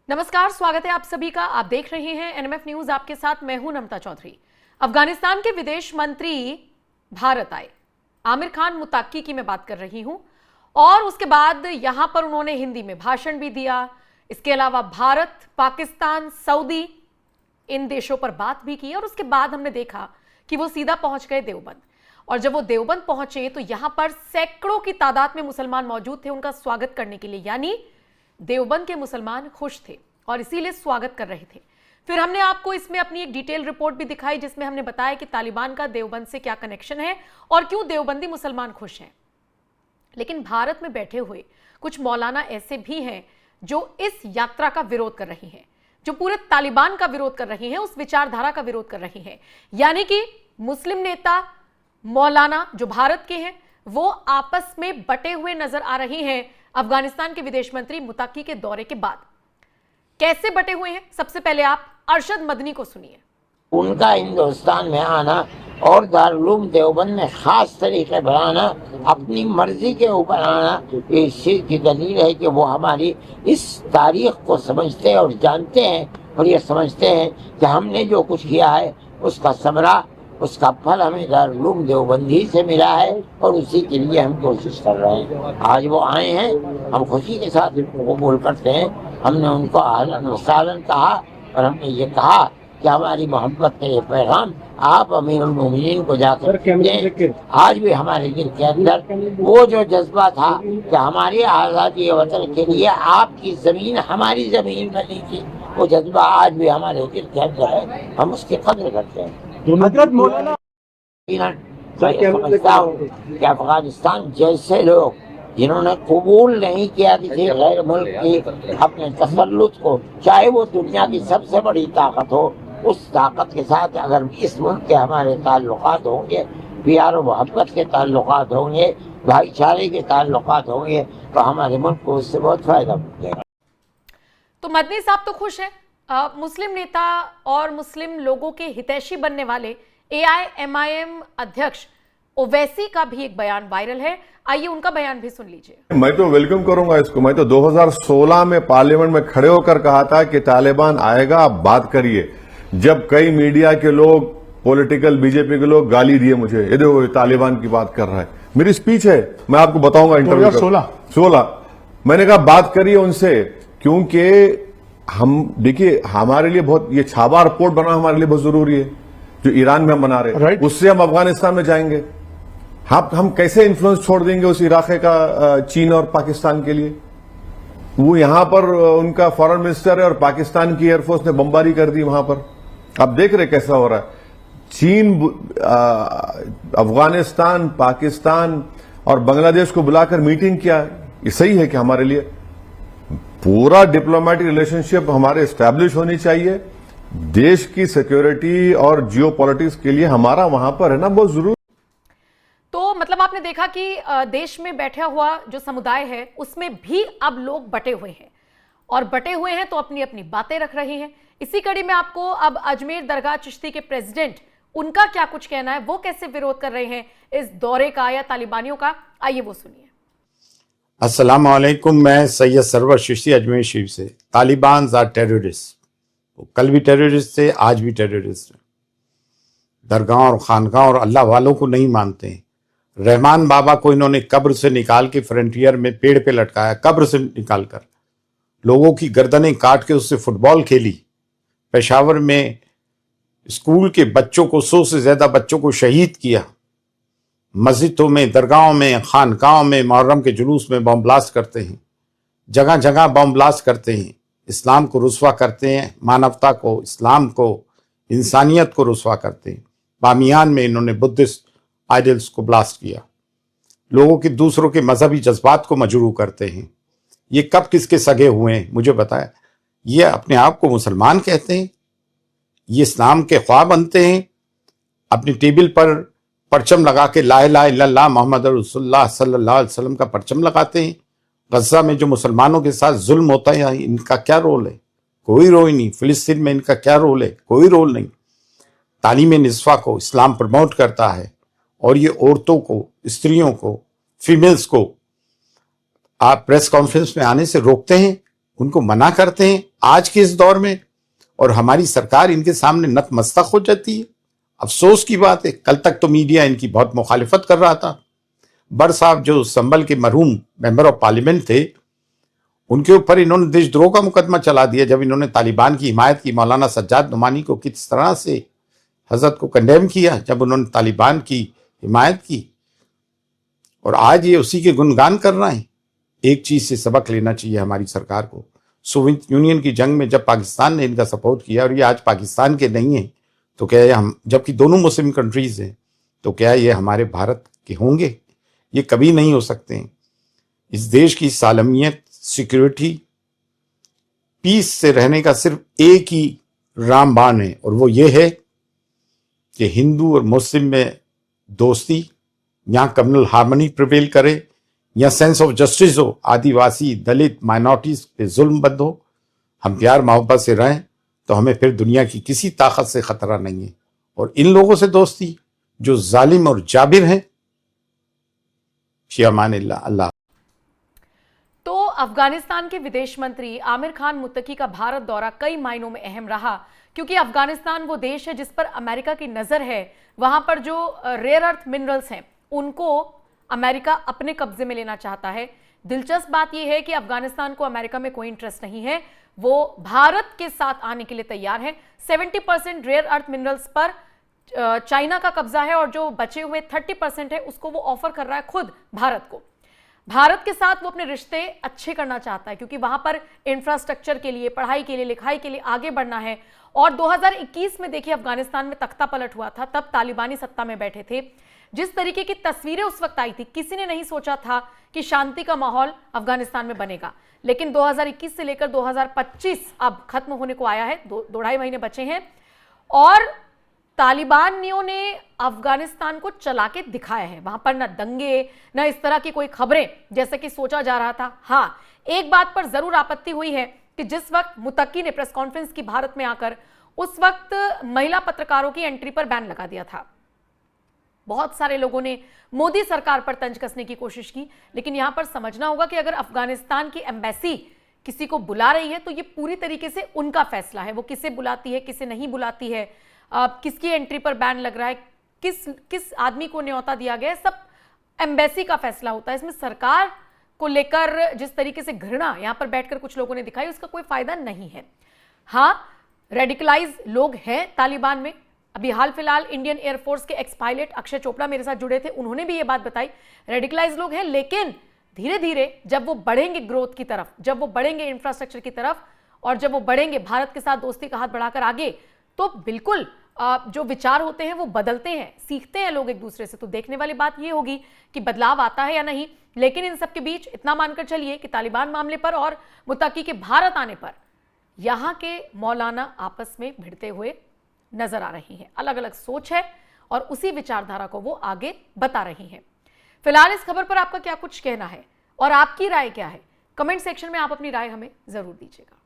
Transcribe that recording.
नमस्कार, स्वागत है आप सभी का। आप देख रहे हैं एनएमएफ न्यूज। आपके साथ मैं हूं नमता चौधरी। अफगानिस्तान के विदेश मंत्री भारत आए। आमिर खान मुत्ताकी की मैं बात कर रही हूं, और उसके बाद यहां पर उन्होंने हिंदी में भाषण भी दिया। इसके अलावा भारत, पाकिस्तान, सऊदी, इन देशों पर बात भी की। और उसके बाद हमने देखा कि वो सीधा पहुंच गए देवबंद। और जब वो देवबंद पहुंचे तो यहां पर सैकड़ों की तादाद में मुसलमान मौजूद थे उनका स्वागत करने के लिए। यानी देवबंद के मुसलमान खुश थे और इसीलिए स्वागत कर रहे थे। फिर हमने आपको इसमें अपनी एक डिटेल रिपोर्ट भी दिखाई, जिसमें हमने बताया कि तालिबान का देवबंद से क्या कनेक्शन है और क्यों देवबंदी मुसलमान खुश हैं। लेकिन भारत में बैठे हुए कुछ मौलाना ऐसे भी हैं जो इस यात्रा का विरोध कर रहे हैं, जो पूरे तालिबान का विरोध कर रहे हैं, उस विचारधारा का विरोध कर रहे हैं। यानी कि मुस्लिम नेता मौलाना जो भारत के हैं वो आपस में बटे हुए नजर आ रहे हैं। अफगानिस्तान के विदेश मंत्री मुत्ताकी के दौरे के बाद कैसे बटे हुए हैं, सबसे पहले आप अरशद मदनी को सुनिए। उनका हिंदुस्तान में आना और दारुल देवबंद में खास तरीके पर आना, अपनी मर्जी के ऊपर आना, ये इस चीज की दलील है कि वो हमारी इस तारीख को समझते हैं और जानते हैं, और ये समझते हैं कि हमने जो कुछ किया है उसका समरा, उसका फल हमें दारुल देवबंद ही से मिला है, और उसी के लिए हम कोशिश कर रहे हैं। आज वो आए हैं, हम खुशी के साथ इनको कबूल करते हैं। हमने उनको अहलन व सहलन कहा, और हमने ये कहा कि हमारी मोहब्बत का ये पैगाम आप अमीरुल मोमिनीन को जाकर दें। आज भी हमारे दिल के अंदर वो जो जज्बा था कि हमारी आज़ादी वतन के लिए आपकी ज़मीन हमारी ज़मीन बनी थी, वो जज्बा आज भी हमारे दिल के अंदर है। हम उसकी कदर करते हैं। समझता हूँ कि अफगानिस्तान जैसे लोग जिन्होंने कबूल नहीं किया किसी गैर मुल्क की अपने तसल्लुत को, चाहे वो दुनिया की सबसे बड़ी ताकत हो, उस ताकत के साथ अगर इस मुल्क के हमारे ताल्लुकात होंगे, प्यार और मोहब्बत के ताल्लुकात होंगे, भाईचारे के ताल्लुकात होंगे, तो हमारे मुल्क को उससे बहुत फायदा मिलेगा। तो मदनी साहब तो खुश हैं। मुस्लिम नेता और मुस्लिम लोगों के हितैषी बनने वाले AIMIM अध्यक्ष ओवैसी का भी एक बयान वायरल है। आइए उनका बयान भी सुन लीजिए। मैं तो वेलकम करूंगा इसको। मैं तो 2016 में पार्लियामेंट में खड़े होकर कहा था कि तालिबान आएगा, आप बात करिए। जब कई मीडिया के लोग, पॉलिटिकल बीजेपी के लोग गाली दिए मुझे, ये देखो तालिबान की बात कर रहा है। मेरी स्पीच है, मैं आपको बताऊंगा। इंटरव्यू 2016 मैंने कहा बात करिए उनसे, क्योंकि हम देखिए हमारे लिए बहुत, ये छाबा रिपोर्ट बना हमारे लिए बहुत जरूरी है, जो ईरान में हम बना रहे हैं। उससे हम अफगानिस्तान में जाएंगे। हम कैसे इन्फ्लुएंस छोड़ देंगे उस इलाके का चीन और पाकिस्तान के लिए। वो यहां पर उनका फॉरेन मिनिस्टर है और पाकिस्तान की एयरफोर्स ने बमबारी कर दी वहां पर। आप देख रहे कैसा हो रहा है। चीन अफगानिस्तान, पाकिस्तान और बांग्लादेश को बुलाकर मीटिंग किया। ये सही है कि हमारे लिए पूरा डिप्लोमेटिक रिलेशनशिप हमारे एस्टैब्लिश होनी चाहिए। देश की सिक्योरिटी और जियो पॉलिटिक्स के लिए हमारा वहां पर है ना बहुत जरूरी। तो मतलब आपने देखा कि देश में बैठा हुआ जो समुदाय है उसमें भी अब लोग बटे हुए हैं, और बटे हुए हैं तो अपनी अपनी बातें रख रहे हैं। इसी कड़ी में आपको अब अजमेर दरगाह चिश्ती के प्रेसिडेंट, उनका क्या कुछ कहना है, वो कैसे विरोध कर रहे हैं इस दौरे का या तालिबानियों का, आइए वो सुनिए। अस्सलाम वालेकुम, मैं सैयद सरवर चिश्ती अजमेर शरीफ से। तालिबान आर टेररिस्ट, कल भी टेररिस्ट थे, आज भी टेररिस्ट हैं। दरगाह और खानगाह और अल्लाह वालों को नहीं मानते हैं। रहमान बाबा को इन्होंने कब्र से निकाल के फ्रंटियर में पेड़ पे लटकाया, कब्र से निकाल कर लोगों की गर्दनें काट के उससे फुटबॉल खेली। पेशावर में स्कूल के बच्चों को, 100 से ज्यादा बच्चों को शहीद किया। मस्जिदों में, दरगाहों में, खानकाहों में मुहर्रम के जुलूस में बम ब्लास्ट करते हैं, जगह जगह बम ब्लास्ट करते हैं। इस्लाम को रुस्वा करते हैं, मानवता को, इस्लाम को, इंसानियत को रुस्वा करते हैं। बामियान में इन्होंने बुद्धिस्ट आइडल्स को ब्लास्ट किया। लोगों के दूसरों के मजहबी जज्बात को मजरूह करते हैं। ये कब किसके सगे हुए हैं मुझे बताया। ये अपने आप को मुसलमान कहते हैं, ये इस्लाम के ख्वाह बनते हैं। अपनी टेबल पर परचम लगा के ला इलाहा इल्लल्लाह मोहम्मद रसूलुल्लाह सल्लल्लाहु अलैहि वसल्लम का परचम लगाते हैं। गज़ा में जो मुसलमानों के साथ जुल्म होता है, इनका क्या रोल है? कोई रोल नहीं। फिलिस्तीन में इनका क्या रोल है? कोई रोल नहीं। तालीम निस्वा को इस्लाम प्रमोट करता है, और ये औरतों को, स्त्रियों को, फीमेल्स को आप प्रेस कॉन्फ्रेंस में आने से रोकते हैं। उनको मना करते हैं आज के इस दौर में, और हमारी सरकार इनके सामने नतमस्तक हो जाती है। अफसोस की बात है, कल तक तो मीडिया इनकी बहुत मुखालिफत कर रहा था। बर साहब जो संभल के मरहूम मेंबर ऑफ पार्लियामेंट थे, उनके ऊपर इन्होंने देशद्रोह का मुकदमा चला दिया जब इन्होंने तालिबान की हिमायत की। मौलाना सज्जाद नुमानी को किस तरह से हजरत को कंडेम किया जब उन्होंने तालिबान की हिमायत की, और आज ये उसी के गुणगान कर रहे हैं। एक चीज से सबक लेना चाहिए हमारी सरकार को। सोवियत यूनियन की जंग में जब पाकिस्तान ने इनका सपोर्ट किया और ये आज पाकिस्तान के नहीं है, तो क्या ये हम, जबकि दोनों मुस्लिम कंट्रीज हैं, तो क्या ये हमारे भारत के होंगे? ये कभी नहीं हो सकते हैं। इस देश की सालमियत, सिक्योरिटी, पीस से रहने का सिर्फ एक ही रामबाण है, और वो ये है कि हिंदू और मुस्लिम में दोस्ती, यहाँ कम्युनल हार्मनी प्रिवेल करे, या सेंस ऑफ जस्टिस हो, आदिवासी, दलित, माइनॉरिटीज पे जुल्म बंद हो, हम प्यार मोहब्बत से रहें, तो हमें फिर दुनिया की किसी ताकत से खतरा नहीं है। और इन लोगों से दोस्ती जो जालिम और जाबिर हैं, अल्लाह। तो अफगानिस्तान के विदेश मंत्री आमिर खान मुत्तकी का भारत दौरा कई मायनों में अहम रहा, क्योंकि अफगानिस्तान वो देश है जिस पर अमेरिका की नजर है। वहां पर जो रेयर अर्थ मिनरल्स हैं उनको अमेरिका अपने कब्जे में लेना चाहता है। दिलचस्प बात यह है कि अफगानिस्तान को अमेरिका में कोई इंटरेस्ट नहीं है, वो भारत के साथ आने के लिए तैयार है। 70% रेयर अर्थ मिनरल्स पर चाइना का कब्जा है, और जो बचे हुए 30% है उसको वो ऑफर कर रहा है खुद भारत को। भारत के साथ वो अपने रिश्ते अच्छे करना चाहता है, क्योंकि वहां पर इंफ्रास्ट्रक्चर के लिए, पढ़ाई के लिए, लिखाई के लिए आगे बढ़ना है। और 2021 में देखिए अफगानिस्तान में तख्ता पलट हुआ था, तब तालिबानी सत्ता में बैठे थे। जिस तरीके की तस्वीरें उस वक्त आई थी, किसी ने नहीं सोचा था कि शांति का माहौल अफगानिस्तान में बनेगा। लेकिन 2021 से लेकर 2025 अब खत्म होने को आया है, दो ढाई महीने बचे हैं, और तालिबानियों ने अफगानिस्तान को चला के दिखाया है। वहां पर न दंगे, न इस तरह की कोई खबरें जैसे कि सोचा जा रहा था। हाँ, एक बात पर जरूर आपत्ति हुई है कि जिस वक्त मुत्तकी ने प्रेस कॉन्फ्रेंस की भारत में आकर, उस वक्त महिला पत्रकारों की एंट्री पर बैन लगा दिया था। बहुत सारे लोगों ने मोदी सरकार पर तंज कसने की कोशिश की, लेकिन यहां पर समझना होगा कि अगर अफगानिस्तान की एम्बेसी किसी को बुला रही है तो ये पूरी तरीके से उनका फैसला है। वो किसे बुलाती है, किसे नहीं बुलाती है, किसकी एंट्री पर बैन लग रहा है, किस आदमी को न्योता दिया गया है, सब एम्बेसी का फैसला होता है। इसमें सरकार को लेकर जिस तरीके से घृणा यहां पर बैठकर कुछ लोगों ने दिखाई, उसका कोई फायदा नहीं है। हाँ, रेडिकलाइज लोग हैं तालिबान में। अभी हाल फिलहाल इंडियन एयरफोर्स के एक्स पायलट अक्षय चोपड़ा मेरे साथ जुड़े थे, उन्होंने भी ये बात बताई, रेडिकलाइज लोग हैं, लेकिन धीरे धीरे जब वो बढ़ेंगे ग्रोथ की तरफ, जब वो बढ़ेंगे इंफ्रास्ट्रक्चर की तरफ, और जब वो बढ़ेंगे भारत के साथ दोस्ती का हाथ बढ़ाकर आगे, तो बिल्कुल जो विचार होते हैं वो बदलते हैं, सीखते हैं लोग एक दूसरे से। तो देखने वाली बात ये होगी कि बदलाव आता है या नहीं। लेकिन इन सब के बीच इतना मानकर चलिए कि तालिबान मामले पर और मुत्तकी के भारत आने पर यहां के मौलाना आपस में भिड़ते हुए नजर आ रही हैं। अलग अलग सोच है और उसी विचारधारा को वो आगे बता रही हैं। फिलहाल इस खबर पर आपका क्या कुछ कहना है और आपकी राय क्या है? कमेंट सेक्शन में आप अपनी राय हमें जरूर दीजिएगा।